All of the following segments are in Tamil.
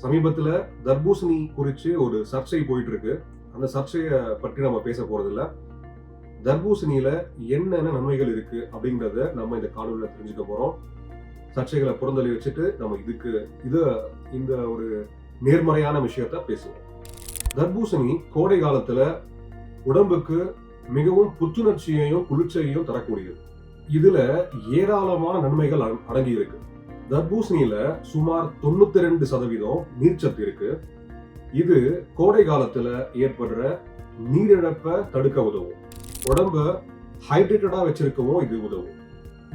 சமீபத்துல தர்பூசணி குறித்து ஒரு சர்ச்சை போயிட்டு இருக்கு. அந்த சர்ச்சையை பற்றி நம்ம பேச போறதில்ல. தர்பூசணியில என்னென்ன நன்மைகள் இருக்கு அப்படிங்கறத நம்ம இந்த காணொலியில தெரிஞ்சுக்க போறோம். சர்ச்சைகளை புறந்தள்ளி வச்சுட்டு நம்ம இந்த ஒரு நேர்மறையான விஷயத்த பேசுவோம். தர்பூசணி கோடை காலத்துல உடம்புக்கு மிகவும் புத்துணர்ச்சியையும் குளிர்ச்சியையும் தரக்கூடியது. இதுல ஏராளமான நன்மைகள் அடங்கி இருக்கு. தர்பூசணியில சுமார் 92% நீர்ச்சத்து இருக்கு. இது கோடை காலத்துல ஏற்படுற நீரிழப்பை தடுக்க உதவும். உடம்ப ஹைட்ரேட்டடா வச்சிருக்கவும் இது உதவும்.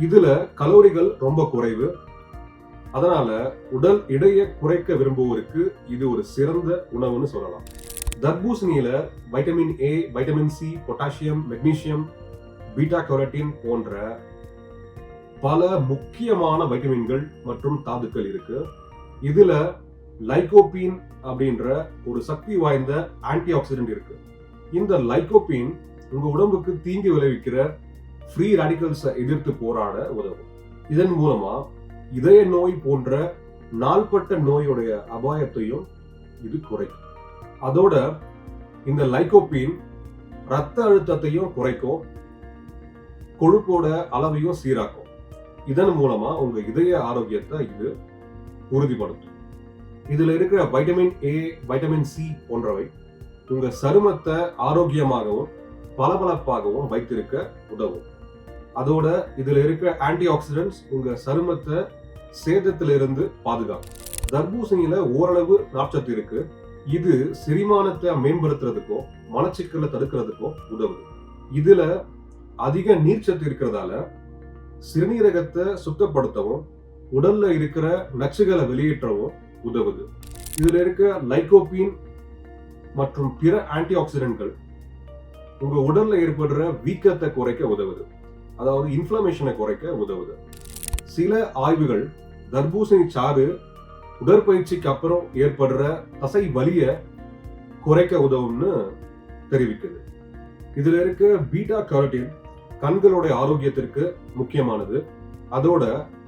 இதுல கலோரிகள் ரொம்ப குறைவு. அதனால உடல் எடையை குறைக்க விரும்புவோருக்கு இது ஒரு சிறந்த உணவுன்னு சொல்லலாம். தர்பூசணியில vitamin A, vitamin C, potassium, magnesium, beta carotene போன்ற பல முக்கியமான வைட்டமின்கள் மற்றும் தாதுக்கள் இருக்கு. இதுல லைகோபீன் அப்படின்ற ஒரு சக்தி வாய்ந்த ஆன்டி ஆக்சிடென்ட் இருக்கு. இந்த லைகோபீன் உங்க உடம்புக்கு தீங்கு விளைவிக்கிற ஃப்ரீ ரேடிக்கல்ஸை எதிர்த்து போராட உதவும். இதன் மூலமா இதய நோய் போன்ற நாள்பட்ட நோயுடைய அபாயத்தையும் இது குறைக்கும். அதோட இந்த லைகோபீன் ரத்த அழுத்தத்தையும் குறைக்கும், கொழுப்போட அளவையும் சீராக்கும். இதன் மூலமா உங்க இதய ஆரோக்கியத்தை இது உறுதிப்படுத்தும். இதுல இருக்கிற வைட்டமின் ஏ, வைட்டமின் சி போன்றவை உங்க சருமத்தை ஆரோக்கியமாகவும் பளபளப்பாகவும் வைத்திருக்க உதவும். அதோட இதுல இருக்கிற ஆன்டி ஆக்சிடென்ட்ஸ் உங்க சருமத்தை சேதத்திலிருந்து பாதுகாக்கும். தர்பூசணியில ஓரளவு நார்ச்சத்து இருக்கு. இது செரிமானத்தை மேம்படுத்துறதுக்கும் மலச்சிக்கலை தடுக்கிறதுக்கும் உதவுது. இதுல அதிக நீர்ச்சத்து இருக்கிறதால சிறுநீரகத்தை சுத்தப்படுத்தவும் உடல்ல இருக்கிற நச்சுகளை வெளியேற்றவும் உதவுது. இதுல இருக்க லைகோபீன் மற்றும் பிற ஆன்டி ஆக்சிடென்ட்கள் உங்க உடல்ல ஏற்படுற வீக்கத்தை குறைக்க உதவுது. அதாவது இன்ஃப்ளமேஷனை குறைக்க உதவுது. சில ஆய்வுகள் தர்பூசணி சாறு உடற்பயிற்சிக்கு அப்புறம் ஏற்படுற தசை வலிய குறைக்க உதவும்னு தெரிவிக்குது. இதுல இருக்க பீட்டா கரோட்டின் கண்களோட ஆரோக்கியத்திற்கு முக்கியமானது. அதோட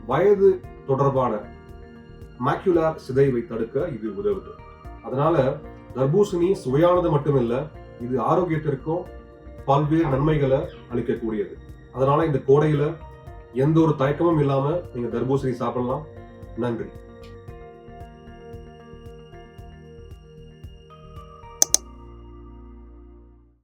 வயது தொடர்பான மேக்குலர் சிதைவை தடுக்க இது உதவுது. அதனால தர்பூசணி சுவையானது மட்டுமில்ல, இது ஆரோக்கியத்திற்கும் பல்வேறு நன்மைகளை அளிக்கக்கூடியது. அதனால இந்த கோடையில எந்த ஒரு தயக்கமும் இல்லாம நீங்க தர்பூசணி சாப்பிடலாம். நன்றி.